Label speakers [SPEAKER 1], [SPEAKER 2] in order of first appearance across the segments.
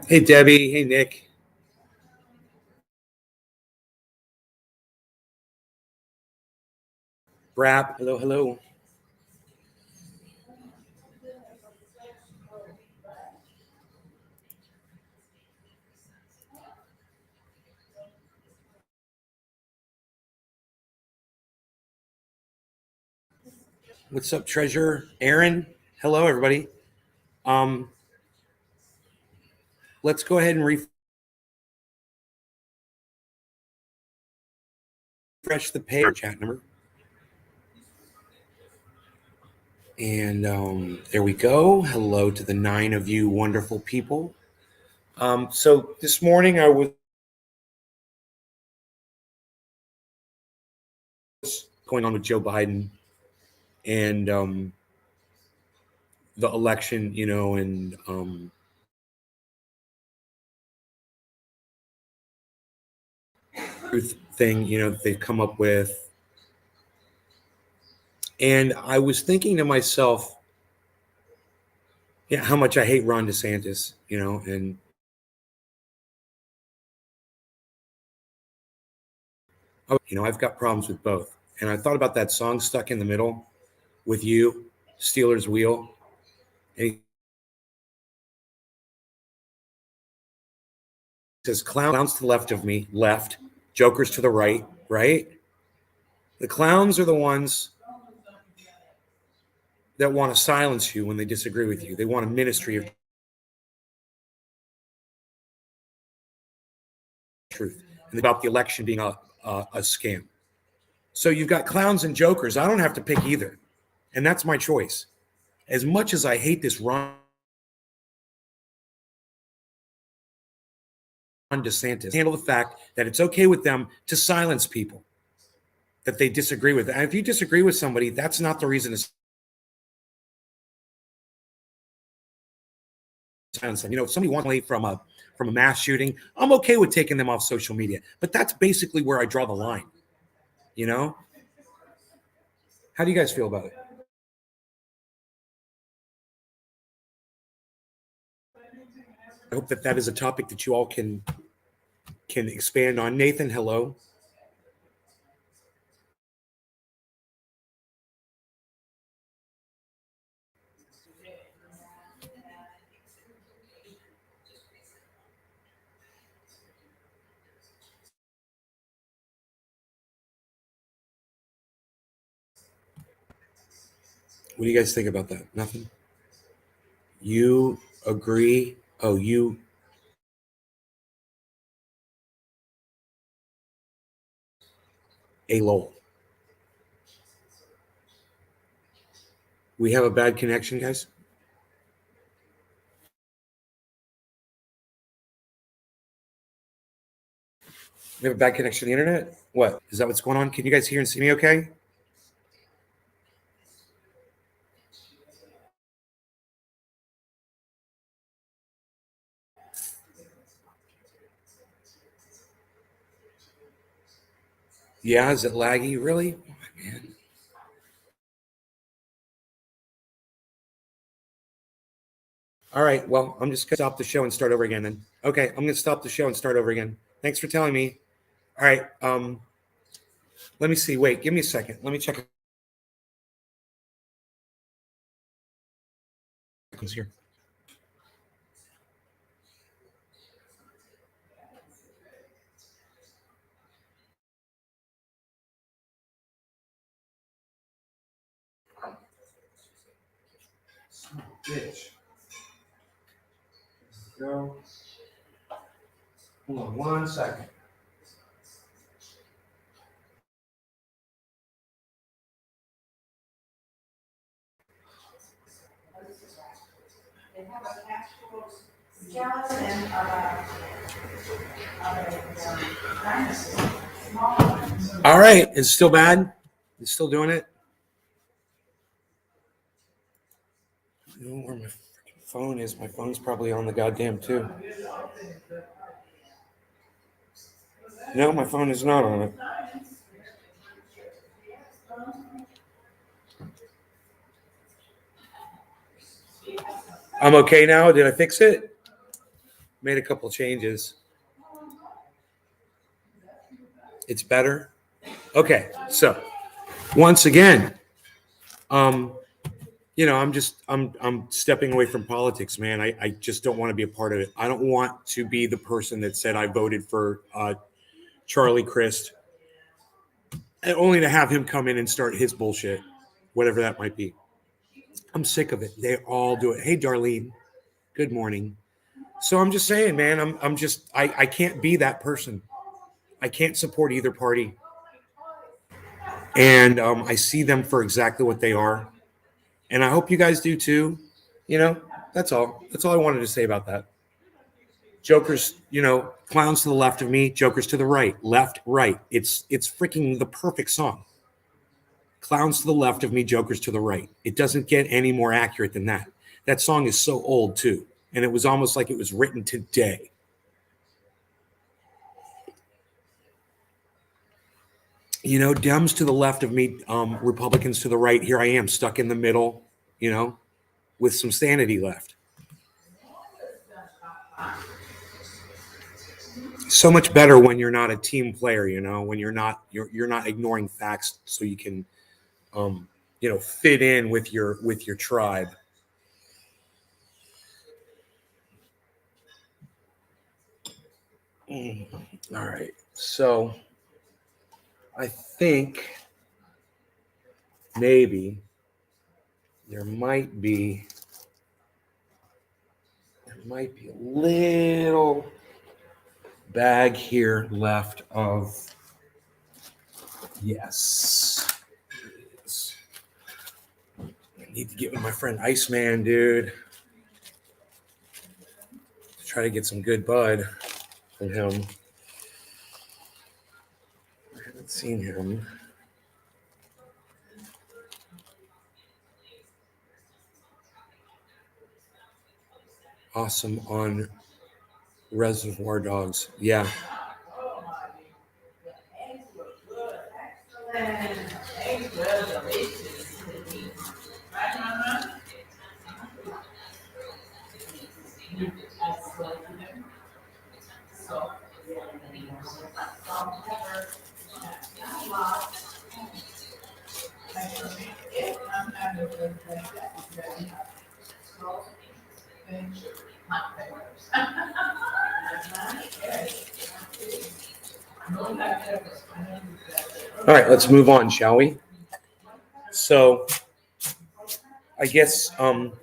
[SPEAKER 1] Hey, Debbie. Hey, Nick. Brap. Hello, hello. What's up, Treasure? Aaron. Hello, everybody. Let's go ahead and refresh the page chat number. And there we go. Hello to the 9 of you wonderful people. So this morning I was going on with Joe Biden and the election, and truth thing, that they've come up with. And I was thinking to myself, how much I hate Ron DeSantis, and I've got problems with both. And I thought about that song Stuck in the Middle with You, Steelers Wheel. And he says, clowns to the left of me, left, jokers to the right, right? The clowns are the ones that want to silence you when they disagree with you. They want a ministry of truth and about the election being a scam. So you've got clowns and jokers. I don't have to pick either. And that's my choice. As much as I hate this Ron DeSantis, handle the fact that it's okay with them to silence people that they disagree with. And if you disagree with somebody, that's not the reason to silence them. If somebody wants to from a mass shooting, I'm okay with taking them off social media. But that's basically where I draw the line. How do you guys feel about it? I hope that is a topic that you all can expand on. Nathan, hello. What do you guys think about that? Nothing? You agree? Oh, you. A lol. We have a bad connection, guys. We have a bad connection to the internet? What? Is that what's going on? Can you guys hear and see me okay? Yeah, is it laggy? Really? Oh, man. All right, well, I'm just going to stop the show and start over again then. Okay, I'm going to stop the show and start over again. Thanks for telling me. All right, let me see. Wait, give me a second. Let me check. Here. Bitch. Go. Hold on 1 second. They have an actual skeleton of a dinosaur. All right. It's still bad? It's still doing it? I don't know where my phone is. My phone's probably on the goddamn too. No, my phone is not on it. I'm okay now. Did I fix it? Made a couple changes. It's better. Okay. So once again, um, I'm stepping away from politics, man. I just don't want to be a part of it. I don't want to be the person that said I voted for Charlie Crist, and only to have him come in and start his bullshit, whatever that might be. I'm sick of it. They all do it. Hey, Darlene, good morning. So I'm just saying, man, I can't be that person. I can't support either party. And I see them for exactly what they are. And I hope you guys do too. You know, that's all. That's all I wanted to say about that. Jokers, clowns to the left of me, jokers to the right, left, right. It's freaking the perfect song. Clowns to the left of me, jokers to the right. It doesn't get any more accurate than that. That song is so old too. And it was almost like it was written today. Dems to the left of me, Republicans to the right. Here I am, stuck in the middle, with some sanity left. So much better when you're not a team player, when you're not ignoring facts so you can fit in with your tribe. All right. So I think maybe there might be a little bag here left of, yes. I need to get with my friend Iceman, dude. Try to get some good bud from him. I haven't seen him. Awesome on Reservoir Dogs. Yeah. All right, let's move on, shall we? So, I guess what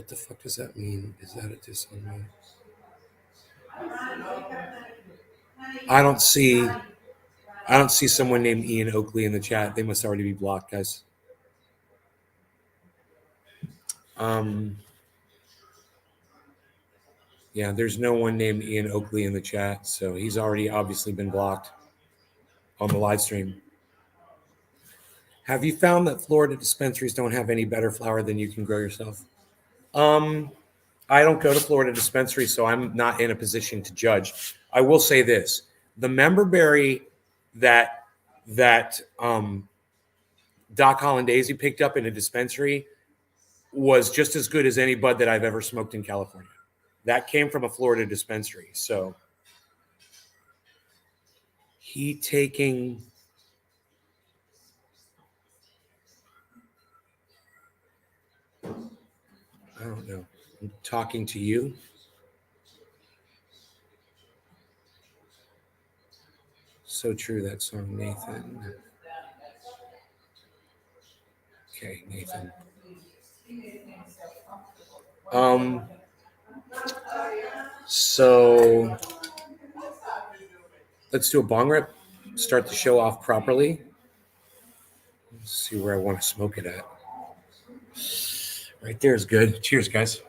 [SPEAKER 1] the fuck does that mean? Is that a diss on me? I don't see someone named Ian Oakley in the chat. They must already be blocked, guys. Yeah, there's no one named Ian Oakley in the chat, so he's already obviously been blocked on the live stream. Have you found that Florida dispensaries don't have any better flower than you can grow yourself? I don't go to Florida dispensaries, so I'm not in a position to judge. I will say this: the member berry that Doc Hollandaise picked up in a dispensary was just as good as any bud that I've ever smoked in California. That came from a Florida dispensary. So he taking I don't know. I'm talking to you. So true, that song, Nathan. Okay, Nathan. So let's do a bong rip. Start the show off properly. Let's see where I want to smoke it at. Right there is good. Cheers, guys.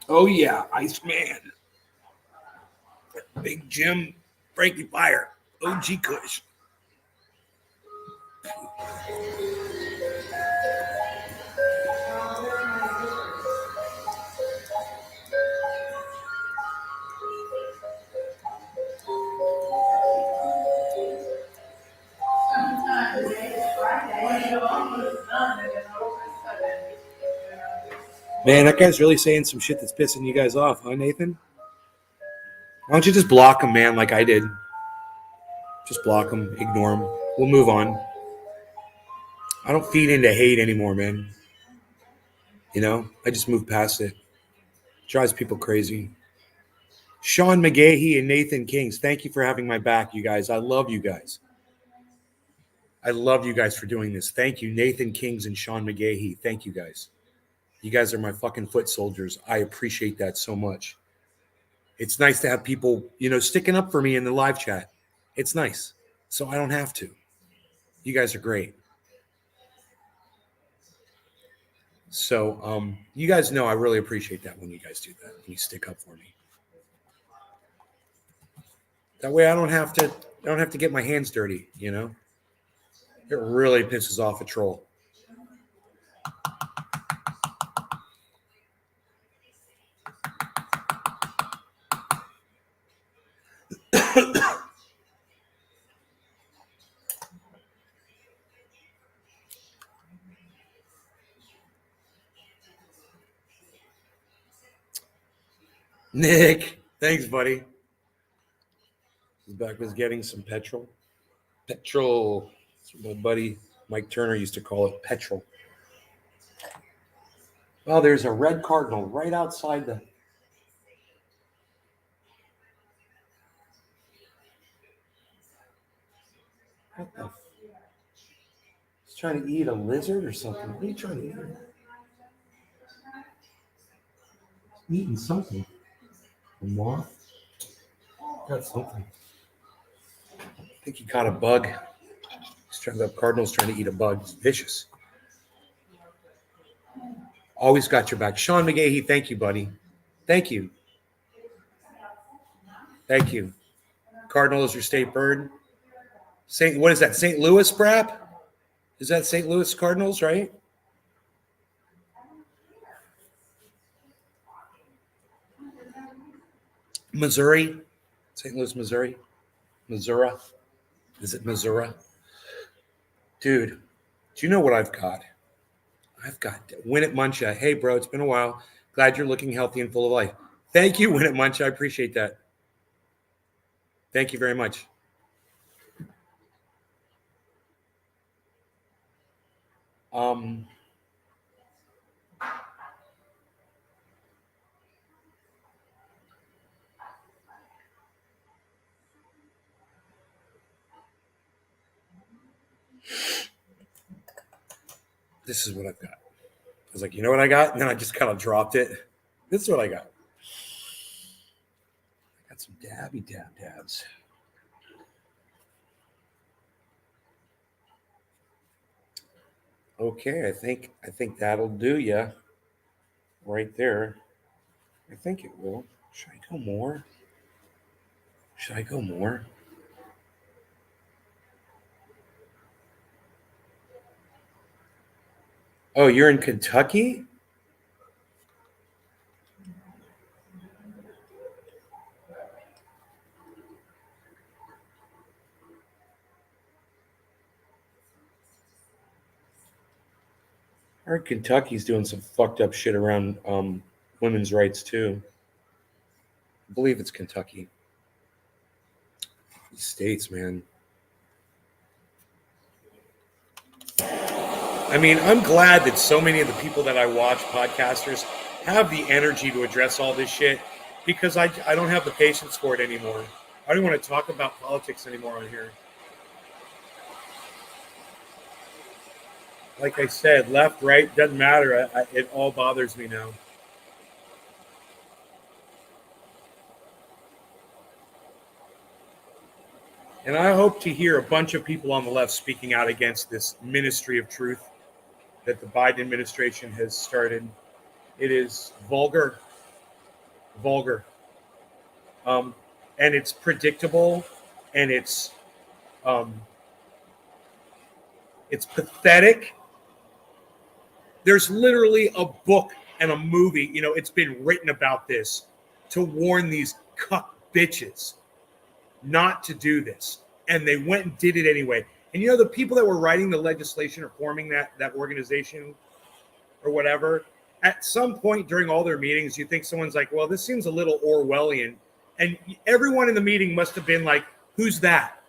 [SPEAKER 1] Oh, yeah, Iceman. Big Jim, Frankie Fire, OG Kush. Man, that guy's really saying some shit that's pissing you guys off, huh, Nathan? Why don't you just block him, man, like I did? Just block him, ignore him. We'll move on. I don't feed into hate anymore, man. You know, I just move past it. Drives people crazy. Sean McGahee and Nathan Kings, thank you for having my back, you guys. I love you guys. I love you guys for doing this. Thank you, Nathan Kings and Sean McGahee. Thank you, guys. You guys are my fucking foot soldiers. I appreciate that so much. It's nice to have people, you know, sticking up for me in the live chat. It's nice. So I don't have to. You guys are great. So you guys know I really appreciate that when you guys do that, when you stick up for me. That way I don't have to get my hands dirty, you know? It really pisses off a troll. Nick, thanks, buddy. He's back with getting some petrol. Petrol. That's what my buddy Mike Turner used to call it, petrol. Well, there's a red cardinal right outside the... What the... He's trying to eat a lizard or something. What are you trying to eat? He's eating something. A moth? Got something. I think he caught a bug. The cardinal's trying to eat a bug. It's vicious. Always got your back. Sean McGahee, thank you, buddy. Thank you. Thank you. Cardinal is your state bird. What is that? St. Louis, Brap? Is that St. Louis Cardinals, right? Missouri? St. Louis, Missouri? Missouri? Is it Missouri? Dude, do you know what I've got? I've got Win it Muncha. Hey, bro, it's been a while. Glad you're looking healthy and full of life. Thank you, Win it Muncha. I appreciate that. Thank you very much. This is what I've got. I was like, you know what I got? And then I just kind of dropped it. This is what I got. I got some dabs. Okay, I think that'll do ya. Right there. I think it will. Should I go more? Oh, you're in Kentucky? I heard Kentucky's doing some fucked up shit around women's rights too. I believe it's Kentucky. These states, man. I mean, I'm glad that so many of the people that I watch, podcasters, have the energy to address all this shit, because I don't have the patience for it anymore. I don't want to talk about politics anymore on here. Like I said, left, right, doesn't matter. It all bothers me now. And I hope to hear a bunch of people on the left speaking out against this ministry of truth that the Biden administration has started. It is vulgar, vulgar, um, and it's predictable, and um, it's pathetic. There's literally a book and a movie, it's been written about this to warn these cuck bitches not to do this. And they went and did it anyway. And the people that were writing the legislation or forming that organization or whatever, at some point during all their meetings, you think someone's like, well, this seems a little Orwellian. And everyone in the meeting must have been like, who's that?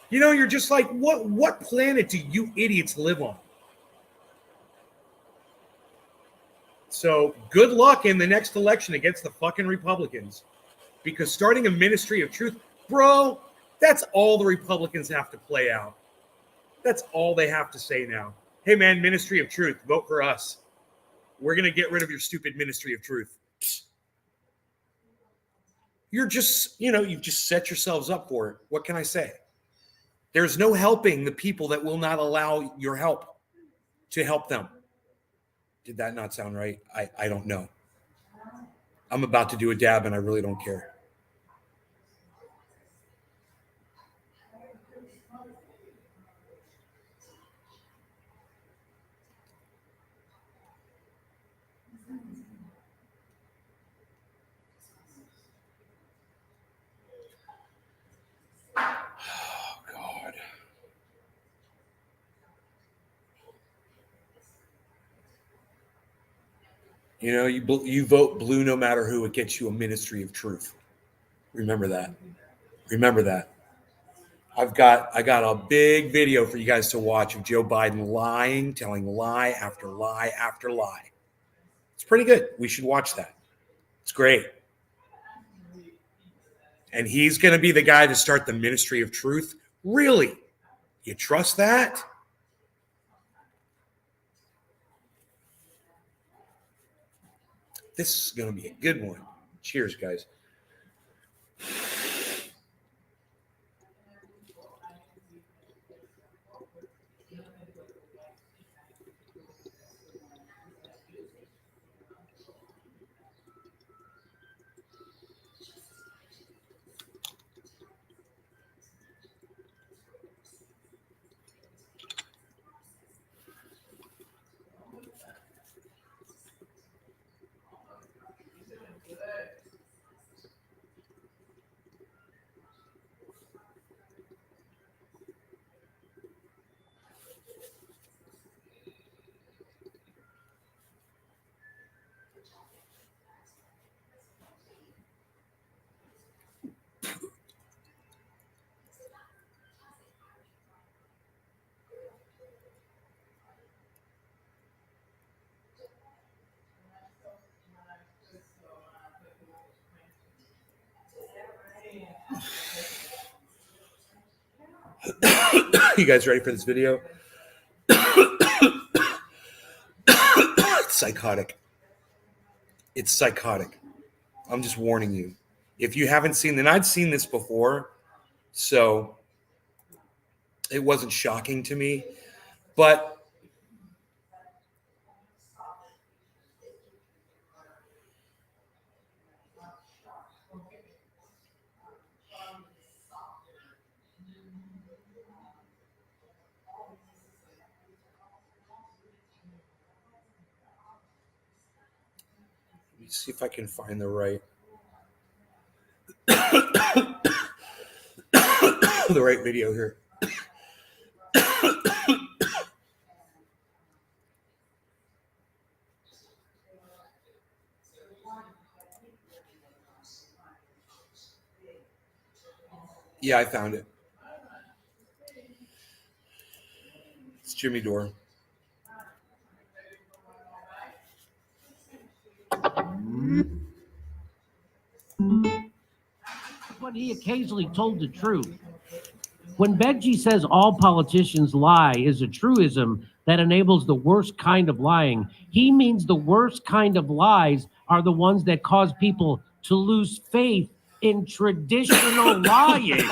[SPEAKER 1] You're just like, what planet do you idiots live on? So good luck in the next election against the fucking Republicans. Because starting a ministry of truth, bro, that's all the Republicans have to play out. That's all they have to say now. Hey, man, ministry of truth, vote for us. We're going to get rid of your stupid ministry of truth. You're just, you've just set yourselves up for it. What can I say? There's no helping the people that will not allow your help to help them. Did that not sound right? I don't know. I'm about to do a dab and I really don't care. Oh, God. You vote blue no matter who, it gets you a ministry of truth. Remember that. Remember that. I got a big video for you guys to watch of Joe Biden lying, telling lie after lie after lie. It's pretty good. We should watch that. It's great. And he's going to be the guy to start the ministry of truth. Really? You trust that? This is going to be a good one. Cheers, guys. You guys ready for this video? It's psychotic. It's psychotic. I'm just warning you. If you haven't seen, then I'd seen this before, so it wasn't shocking to me. But let me see if I can find the right the right video here. Yeah, I found it. It's Jimmy Dore.
[SPEAKER 2] But he occasionally told the truth. When Benji says all politicians lie is a truism that enables the worst kind of lying, he means the worst kind of lies are the ones that cause people to lose faith in traditional lying.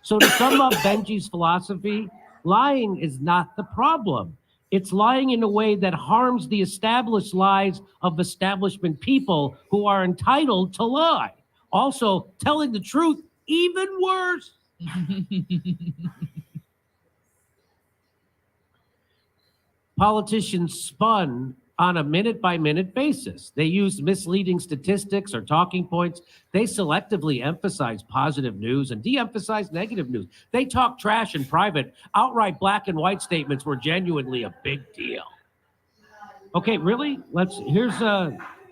[SPEAKER 2] So to sum up Benji's philosophy, lying is not the problem. It's lying in a way that harms the established lies of establishment people who are entitled to lie. Also, telling the truth, even worse. Politicians spun on a minute-by-minute basis. They used misleading statistics or talking points. They selectively emphasized positive news and de-emphasized negative news. They talked trash in private. Outright black and white statements were genuinely a big deal. Okay, really?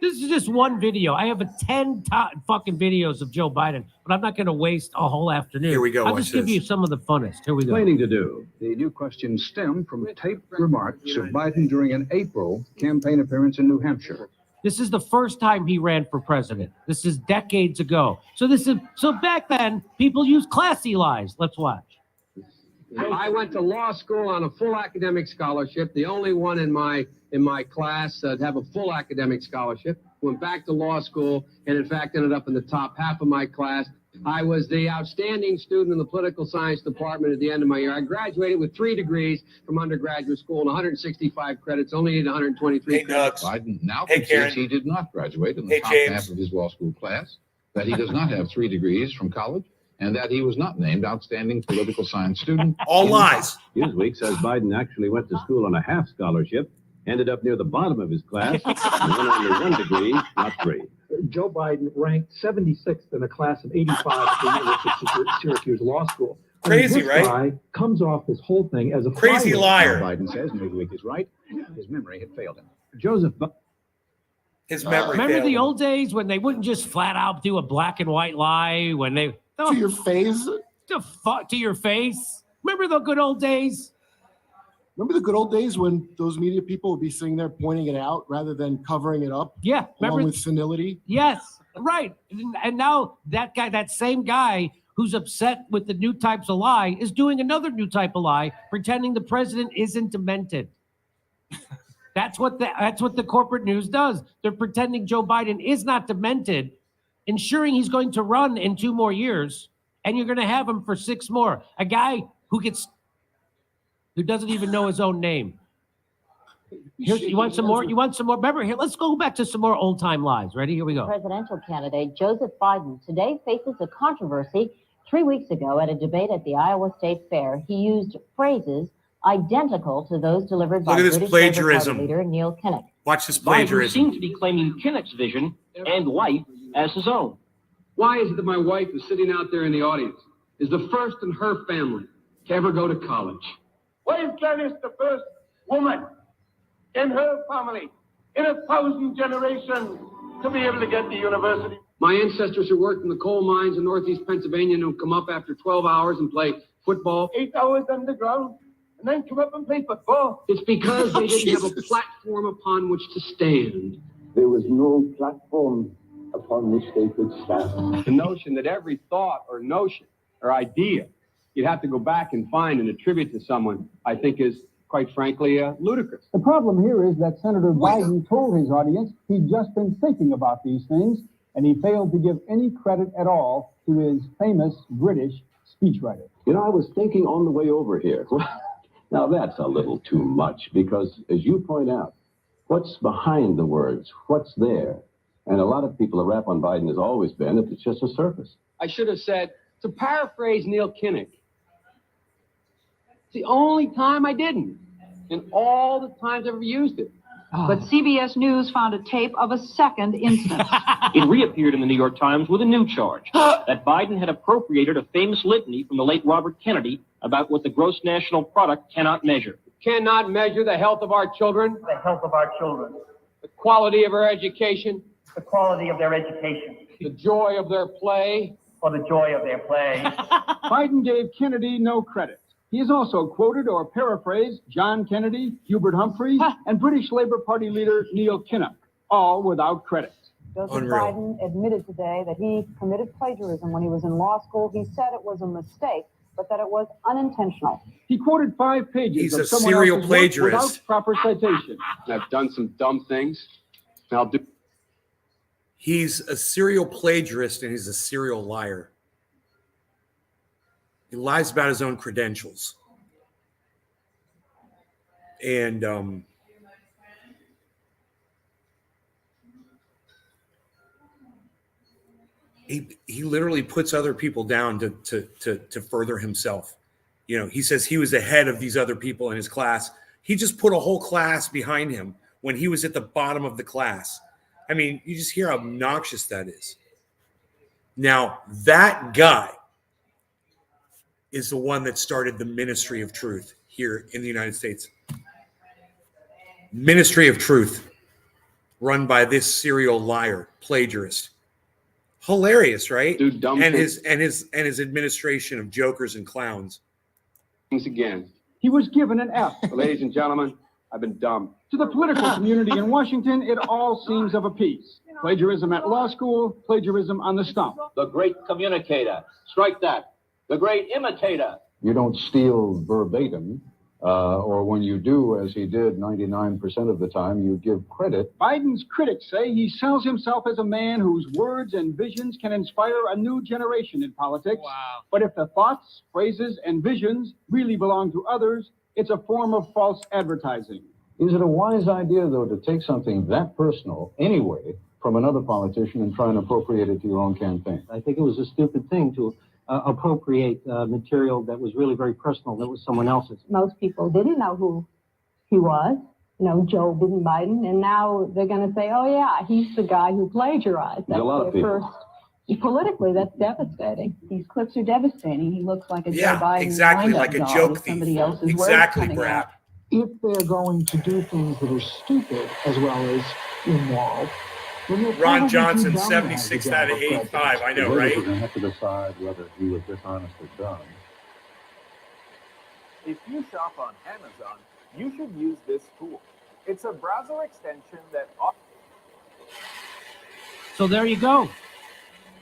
[SPEAKER 2] This is just one video. I have 10 fucking videos of Joe Biden, but I'm not going to waste a whole afternoon.
[SPEAKER 1] Here we go.
[SPEAKER 2] I'll just give you some of the funnest. Here we go.
[SPEAKER 3] Explaining to do. The new questions stem from taped remarks of Biden during an April campaign appearance in New Hampshire.
[SPEAKER 2] This is the first time he ran for president. This is decades ago. So back then, people used classy lies. Let's watch.
[SPEAKER 4] I went to law school on a full academic scholarship, the only one in my class to have a full academic scholarship. Went back to law school and, in fact, ended up in the top half of my class. I was the outstanding student in the political science department at the end of my year. I graduated with 3 degrees from undergraduate school and 165 credits, only needed 123 credits.
[SPEAKER 5] Biden now concedes he did not graduate in the top half of his law school class, that he does not have 3 degrees from college, and that he was not named outstanding political science student.
[SPEAKER 1] All lies.
[SPEAKER 6] Newsweek says Biden actually went to school on a half scholarship, ended up near the bottom of his class, and won only 1 degree, not 3.
[SPEAKER 7] Joe Biden ranked 76th in a class of 85 at the University of Syracuse Law School.
[SPEAKER 1] Crazy,
[SPEAKER 7] this
[SPEAKER 1] right?
[SPEAKER 7] Guy comes off this whole thing as a
[SPEAKER 1] crazy liar.
[SPEAKER 3] Biden says Newsweek is right. His memory had failed him.
[SPEAKER 1] His memory.
[SPEAKER 2] Remember the old days when they wouldn't just flat out do a black and white lie when they
[SPEAKER 8] to your face.
[SPEAKER 2] To your face. Remember the good old days?
[SPEAKER 8] Remember the good old days when those media people would be sitting there pointing it out rather than covering it up?
[SPEAKER 2] Yeah.
[SPEAKER 8] Along with senility?
[SPEAKER 2] Yes, right. And now that guy, that same guy who's upset with the new types of lie is doing another new type of lie, pretending the president isn't demented. That's what the corporate news does. They're pretending Joe Biden is not demented, ensuring he's going to run in 2 more years, and you're going to have him for 6 more. A guy who doesn't even know his own name. You want some more? You want some more? Remember, here, let's go back to some more old-time lies. Ready? Here we go.
[SPEAKER 9] Presidential candidate Joseph Biden today faces a controversy. 3 weeks ago, at a debate at the Iowa State Fair, he used phrases identical to those delivered by British Labour Party leader Neil Kinnock.
[SPEAKER 1] Watch this plagiarism.
[SPEAKER 2] Biden seems to be claiming Kinnock's vision and life as his own.
[SPEAKER 4] Why is it that my wife, who's sitting out there in the audience, is the first in her family to ever go to college?
[SPEAKER 10] Why is Gladys the first woman in her family in 1,000 generations to be able to get to university?
[SPEAKER 4] My ancestors who worked in the coal mines in northeast Pennsylvania and who come up after 12 hours and play football.
[SPEAKER 10] 8 hours underground and then come up and play football.
[SPEAKER 4] It's because they didn't have a platform upon which to stand.
[SPEAKER 10] There was no platform upon which they could stand.
[SPEAKER 4] The notion that every thought or notion or idea you'd have to go back and find and attribute to someone, I think is, quite frankly, ludicrous.
[SPEAKER 11] The problem here is that Senator Biden told his audience he'd just been thinking about these things, and he failed to give any credit at all to his famous British speechwriter.
[SPEAKER 6] You know, I was thinking on the way over here. Now, that's a little too much because, as you point out, what's behind the words? What's there? And a lot of people, the rap on Biden has always been that it's just a surface.
[SPEAKER 4] I should have said, to paraphrase Neil Kinnock, it's the only time I didn't, and all the times I've ever used it.
[SPEAKER 12] But CBS News found a tape of a second incident.
[SPEAKER 2] It reappeared in the New York Times with a new charge that Biden had appropriated a famous litany from the late Robert Kennedy about what the gross national product cannot measure.
[SPEAKER 4] Cannot measure the health of our children,
[SPEAKER 10] The health of our children,
[SPEAKER 4] the quality of our education,
[SPEAKER 10] the quality of their education,
[SPEAKER 4] the joy of their play,
[SPEAKER 10] or the joy of their play.
[SPEAKER 3] Biden gave Kennedy no credit. He has also quoted or paraphrased John Kennedy, Hubert Humphrey, and British Labour Party leader Neil Kinnock, all without credit.
[SPEAKER 12] Joseph
[SPEAKER 1] Unreal.
[SPEAKER 12] Biden admitted today that he committed plagiarism when he was in law school. He said it was a mistake, but that it was unintentional.
[SPEAKER 11] He quoted 5 pages
[SPEAKER 1] He's
[SPEAKER 11] of
[SPEAKER 1] a
[SPEAKER 11] someone
[SPEAKER 1] serial
[SPEAKER 11] else's work
[SPEAKER 1] plagiarist.
[SPEAKER 11] without proper citation.
[SPEAKER 4] I've done some dumb things. And I'll do.
[SPEAKER 1] He's a serial plagiarist and he's a serial liar. He lies about his own credentials. And he literally puts other people down to further himself. You know, he says he was ahead of these other people in his class. He just put a whole class behind him when he was at the bottom of the class. I mean, you just hear how obnoxious that is. Now, that guy is the one that started the Ministry of Truth here in the United States. Ministry of Truth, run by this serial liar, plagiarist. Hilarious, right?
[SPEAKER 4] Do dumb
[SPEAKER 1] and
[SPEAKER 4] things.
[SPEAKER 1] his administration of jokers and clowns.
[SPEAKER 4] Things again.
[SPEAKER 11] He was given an F.
[SPEAKER 4] Ladies and gentlemen, I've been dumb.
[SPEAKER 11] To the political community in Washington, it all seems of a piece. Plagiarism at law school, plagiarism on the stump.
[SPEAKER 6] The great communicator. Strike that. The great imitator.
[SPEAKER 3] You don't steal verbatim, or when you do, as he did 99% of the time, you give credit.
[SPEAKER 11] Biden's critics say he sells himself as a man whose words and visions can inspire a new generation in politics.
[SPEAKER 2] Wow.
[SPEAKER 11] But if the thoughts, phrases, and visions really belong to others, it's a form of false advertising.
[SPEAKER 3] Is it a wise idea, though, to take something that personal, anyway, from another politician and try and appropriate it to your own campaign?
[SPEAKER 13] I think it was a stupid thing to appropriate material that was really very personal, that was someone else's.
[SPEAKER 12] Most people didn't know who he was, Joe Biden, and now they're going to say, oh, yeah, he's the guy who plagiarized.
[SPEAKER 3] There's a lot of people.
[SPEAKER 12] Politically, that's devastating. These clips are devastating. He looks like a Joe Biden
[SPEAKER 1] exactly,
[SPEAKER 12] wind-up
[SPEAKER 1] like a
[SPEAKER 12] doll
[SPEAKER 1] joke
[SPEAKER 12] with
[SPEAKER 1] thief.
[SPEAKER 12] somebody else's words
[SPEAKER 1] Exactly,
[SPEAKER 12] coming
[SPEAKER 1] Brad.
[SPEAKER 12] out.
[SPEAKER 7] If they're going to do things that are stupid as well as immoral, then they're
[SPEAKER 1] Ron
[SPEAKER 7] probably
[SPEAKER 1] Johnson,
[SPEAKER 7] too dumb
[SPEAKER 1] 76
[SPEAKER 7] to
[SPEAKER 1] out of
[SPEAKER 7] get a
[SPEAKER 1] 85. I
[SPEAKER 3] The
[SPEAKER 1] know,
[SPEAKER 3] voters
[SPEAKER 1] right?
[SPEAKER 3] are going to have to decide whether he was dishonest or dumb.
[SPEAKER 14] If you shop on Amazon, you should use this tool. It's a browser extension that...
[SPEAKER 2] So there you go.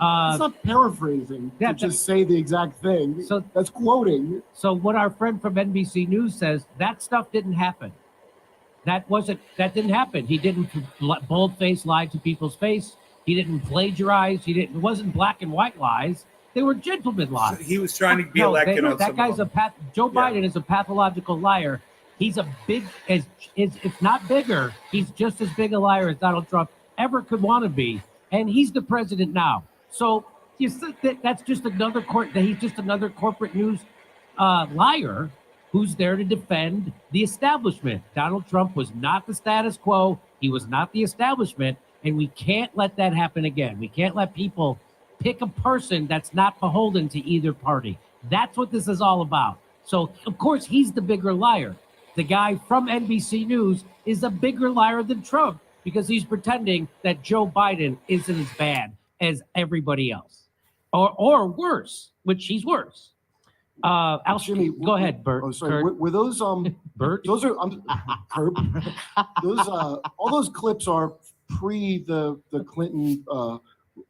[SPEAKER 8] It's not paraphrasing to just say the exact thing.
[SPEAKER 2] So
[SPEAKER 8] that's quoting.
[SPEAKER 2] So what our friend from NBC News says, that stuff didn't happen. That didn't happen. He didn't boldface lie to people's face. He didn't plagiarize. It wasn't black and white lies. They were gentleman lies.
[SPEAKER 1] He was trying to be elected on
[SPEAKER 2] that
[SPEAKER 1] some
[SPEAKER 2] guy's
[SPEAKER 1] of
[SPEAKER 2] Joe Biden is a pathological liar. He's a big, if not bigger, he's just as big a liar as Donald Trump ever could want to be. And he's the president now. So you think that's just another he's just another corporate news liar who's there to defend the establishment. Donald Trump was not the status quo. He was not the establishment. And we can't let that happen again. We can't let people pick a person that's not beholden to either party. That's what this is all about. So, of course, he's the bigger liar. The guy from NBC News is a bigger liar than Trump because he's pretending that Joe Biden isn't as bad as everybody else. Or worse, which he's worse.
[SPEAKER 8] Jimmy,
[SPEAKER 2] go ahead, Bert.
[SPEAKER 8] Oh, sorry. Were those
[SPEAKER 2] Bert?
[SPEAKER 8] Those are Herb. Those all those clips are pre the Clinton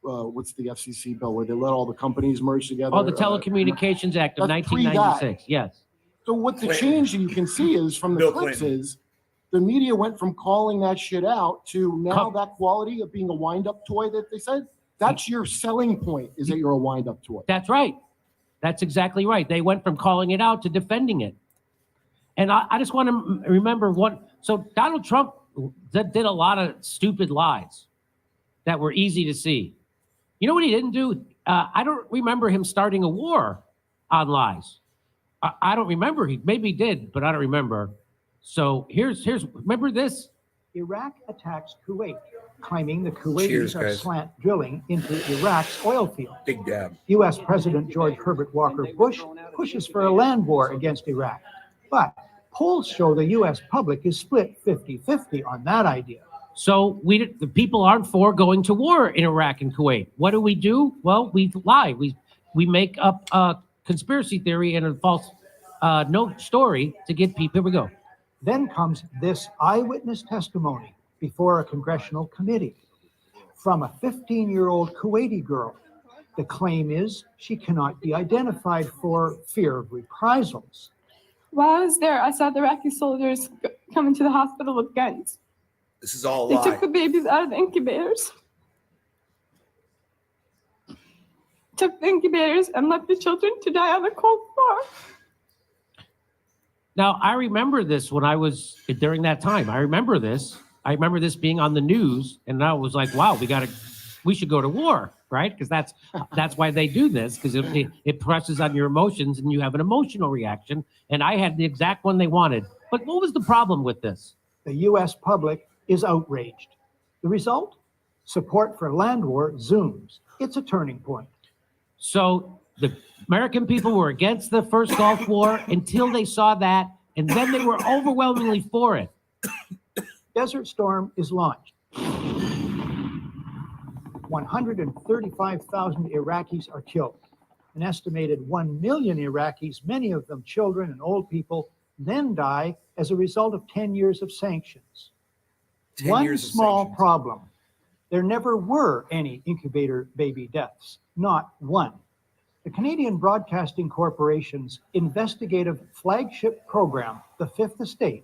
[SPEAKER 8] what's the FCC bill where they let all the companies merge together.
[SPEAKER 2] Oh, the Telecommunications Act of
[SPEAKER 8] that's pre that.
[SPEAKER 2] 1996. Yes.
[SPEAKER 8] So what the change that you can see is from the
[SPEAKER 1] Bill
[SPEAKER 8] clips
[SPEAKER 1] Clinton.
[SPEAKER 8] is the media went from calling that shit out to now that quality of being a wind-up toy that they said. That's your selling point, is that you're a wind-up toy.
[SPEAKER 2] That's right. That's exactly right. They went from calling it out to defending it. And I just want to remember one. So Donald Trump did a lot of stupid lies that were easy to see. You know what he didn't do? I don't remember him starting a war on lies. I don't remember. He maybe did, but I don't remember. So here's remember this?
[SPEAKER 7] Iraq attacks Kuwait, claiming the Kuwaitis
[SPEAKER 1] Cheers,
[SPEAKER 7] are
[SPEAKER 1] guys.
[SPEAKER 7] slant drilling into Iraq's oil field.
[SPEAKER 1] Big dab.
[SPEAKER 7] U.S. President George Herbert Walker Bush pushes for a land war against Iraq. But polls show the U.S. public is split 50-50 on that idea.
[SPEAKER 2] So the people aren't for going to war in Iraq and Kuwait. What do? Well, we lie. We make up a conspiracy theory and a false story to get people. Here we go.
[SPEAKER 7] Then comes this eyewitness testimony before a congressional committee. from a 15-year-old Kuwaiti girl. The claim is she cannot be identified for fear of reprisals.
[SPEAKER 15] While I was there, I saw the Iraqi soldiers come into the hospital with guns.
[SPEAKER 1] This is all a
[SPEAKER 15] They
[SPEAKER 1] lie.
[SPEAKER 15] took the babies out of the incubators. Took the incubators and left the children to die on the cold floor.
[SPEAKER 2] Now, I remember this when I was during that time. I remember this. I remember this being on the news, and I was like, wow, we should go to war, right? Because that's why they do this, because it presses on your emotions and you have an emotional reaction. And I had the exact one they wanted. But what was the problem with this?
[SPEAKER 7] The U.S. public is outraged. The result? Support for land war zooms. It's a turning point.
[SPEAKER 2] So the American people were against the first Gulf War until they saw that, and then they were overwhelmingly for it.
[SPEAKER 7] Desert Storm is launched. 135,000 Iraqis are killed. An estimated 1 million Iraqis, many of them children and old people, then die as a result of 10 years of sanctions. One small problem. There never were any incubator baby deaths, not one. The Canadian Broadcasting Corporation's investigative flagship program, The Fifth Estate,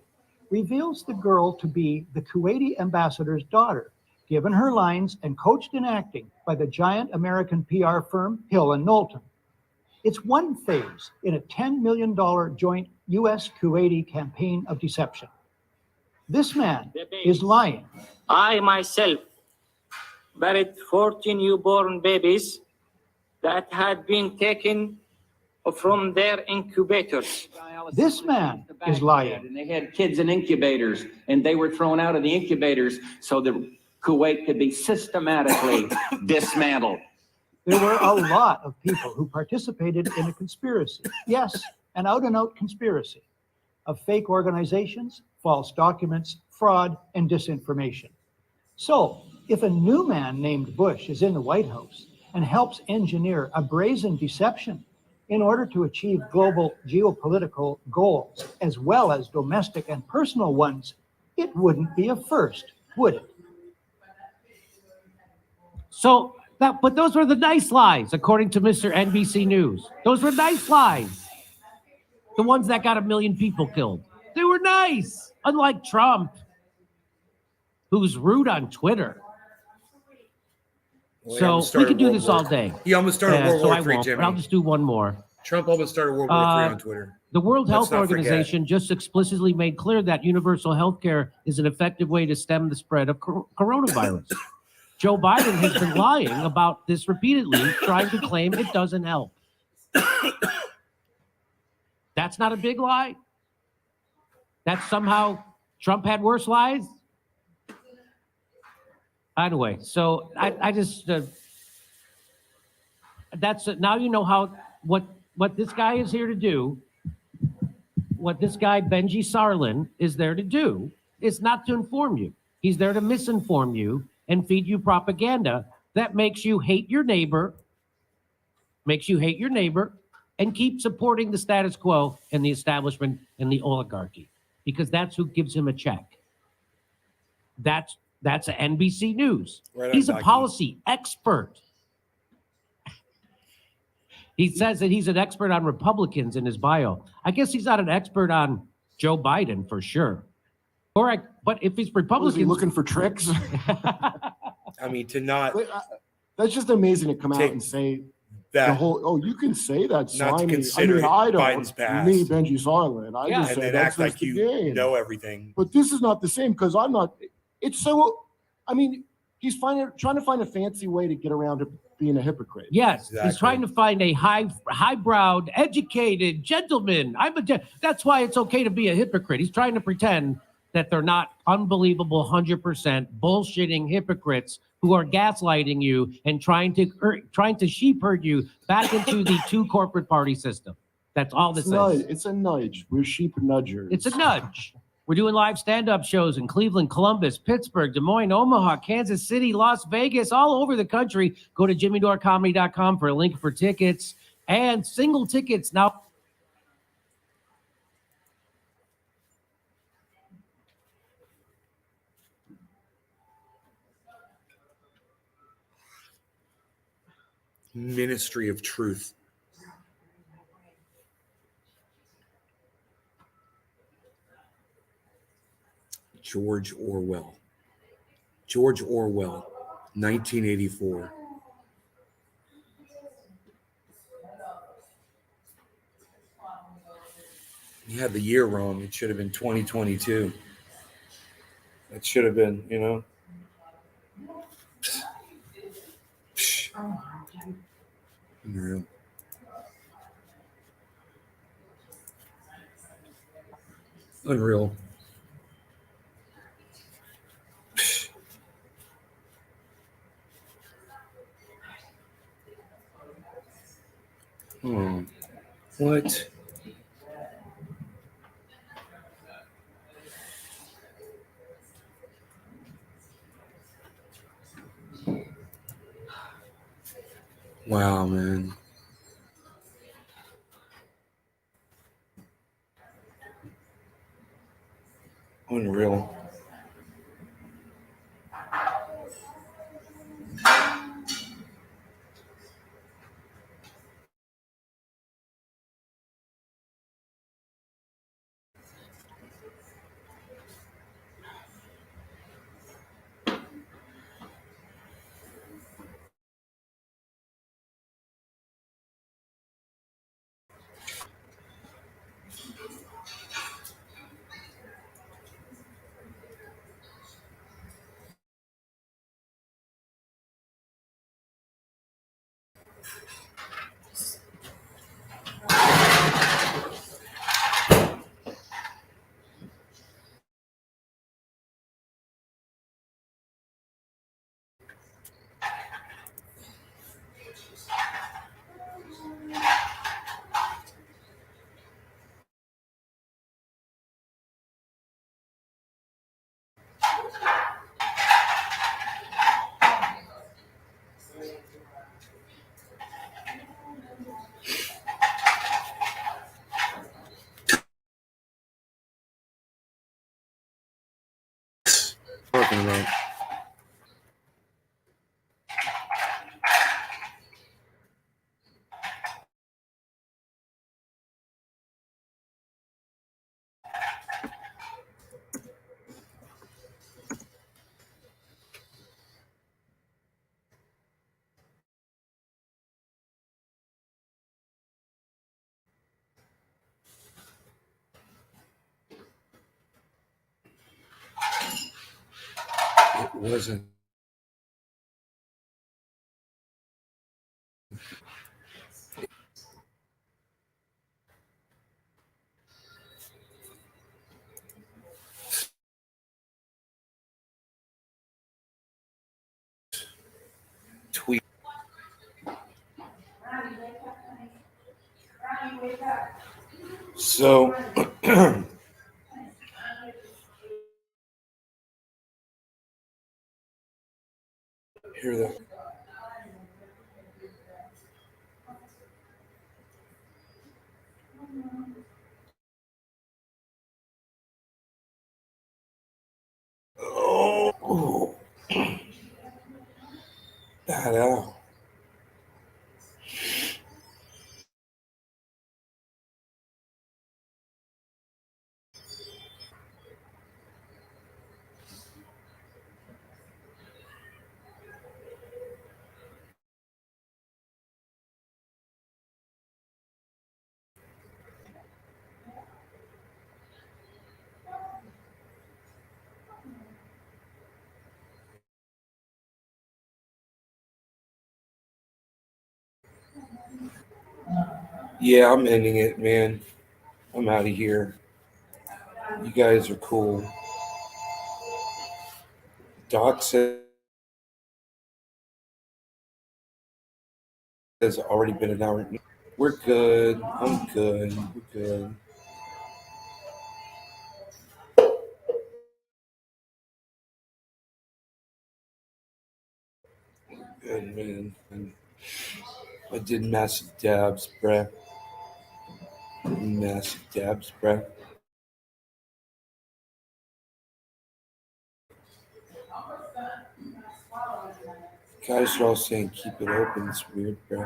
[SPEAKER 7] reveals the girl to be the Kuwaiti ambassador's daughter, given her lines and coached in acting by the giant American PR firm Hill and Knowlton. It's one phase in a $10 million joint U.S.-Kuwaiti campaign of deception. This man is lying.
[SPEAKER 16] I myself buried 14 newborn babies that had been taken from their incubators.
[SPEAKER 7] This man is lying.
[SPEAKER 17] And they had kids in incubators, and they were thrown out of the incubators so that Kuwait could be systematically dismantled.
[SPEAKER 7] There were a lot of people who participated in a conspiracy. Yes, an out-and-out conspiracy of fake organizations, false documents, fraud, and disinformation. So, if a new man named Bush is in the White House and helps engineer a brazen deception in order to achieve global geopolitical goals, as well as domestic and personal ones, it wouldn't be a first, would it?
[SPEAKER 2] So but those were the nice lies, according to Mr. NBC News. Those were nice lies. The ones that got 1 million people killed. They were nice, unlike Trump, who's rude on Twitter.
[SPEAKER 1] Well,
[SPEAKER 2] So we could do this all day.
[SPEAKER 1] He almost started World
[SPEAKER 2] so
[SPEAKER 1] War
[SPEAKER 2] I
[SPEAKER 1] III,
[SPEAKER 2] won't,
[SPEAKER 1] Jimmy.
[SPEAKER 2] but I'll just do one more.
[SPEAKER 1] Trump almost started World War III on Twitter.
[SPEAKER 2] The World
[SPEAKER 1] Let's
[SPEAKER 2] Health
[SPEAKER 1] not forget.
[SPEAKER 2] Organization just explicitly made clear that universal health care is an effective way to stem the spread of coronavirus. Joe Biden has been lying about this repeatedly, trying to claim it doesn't help. That's not a big lie? That somehow Trump had worse lies? Anyway, so I just now you know what this guy is here to do. What this guy Benji Sarlin is there to do is not to inform you. He's there to misinform you and feed you propaganda that makes you hate your neighbor, and keep supporting the status quo and the establishment and the oligarchy, because that's who gives him a check. That's NBC News.
[SPEAKER 1] Right on,
[SPEAKER 2] He's a
[SPEAKER 1] Doc.
[SPEAKER 2] policy expert. He says that he's an expert on Republicans in his bio. I guess he's not an expert on Joe Biden for sure. But if he's Republican,
[SPEAKER 8] Was he looking for tricks?
[SPEAKER 1] I mean, to not
[SPEAKER 8] That's just amazing to come out
[SPEAKER 1] take
[SPEAKER 8] and say
[SPEAKER 1] that,
[SPEAKER 8] the whole. Oh, you can say that,
[SPEAKER 1] not to
[SPEAKER 8] slimy.
[SPEAKER 1] consider
[SPEAKER 8] I don't.
[SPEAKER 1] Biden's past.
[SPEAKER 8] Me, Benji Sarlin. I just
[SPEAKER 1] and
[SPEAKER 8] say
[SPEAKER 1] then
[SPEAKER 8] that's
[SPEAKER 1] act like
[SPEAKER 8] just the
[SPEAKER 1] you
[SPEAKER 8] game.
[SPEAKER 1] know everything.
[SPEAKER 8] But this is not the same because I'm not. It's so. I mean, he's trying to find a fancy way to get around to being a hypocrite.
[SPEAKER 2] yes, he's trying to find a highbrowed, educated gentleman. That's why it's okay to be a hypocrite. He's trying to pretend that they're not unbelievable 100% bullshitting hypocrites who are gaslighting you and trying to sheep herd you back into the two corporate party system. That's all this is.
[SPEAKER 8] It's a nudge. We're sheep nudgers.
[SPEAKER 2] It's a nudge. We're doing live stand-up shows in Cleveland, Columbus, Pittsburgh, Des Moines, Omaha, Kansas City, Las Vegas, all over the country. Go to jimmydorecomedy.com for a link for tickets and single tickets now.
[SPEAKER 1] Ministry of Truth. George Orwell. George Orwell, 1984. You had the year wrong. It should have been 2022. It should have been, you know. Unreal. Unreal. Oh, what? Wow, man. Unreal. Talking about. It wasn't. Tweet. So, hear that. Oh, that out. Yeah, I'm ending it, man. I'm out of here. You guys are cool. Doc says has already been an hour. We're good. I'm good. We're good. Good, man. And I did massive dabs, bruh. Massive dabs, bruh. Guys are all saying keep it open. It's weird, bro.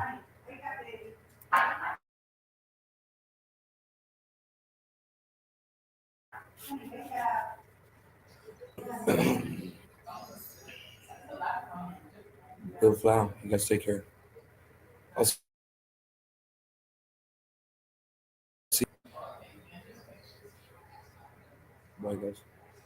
[SPEAKER 1] Bill Flow, you guys take care. I'll see. Bye, guys.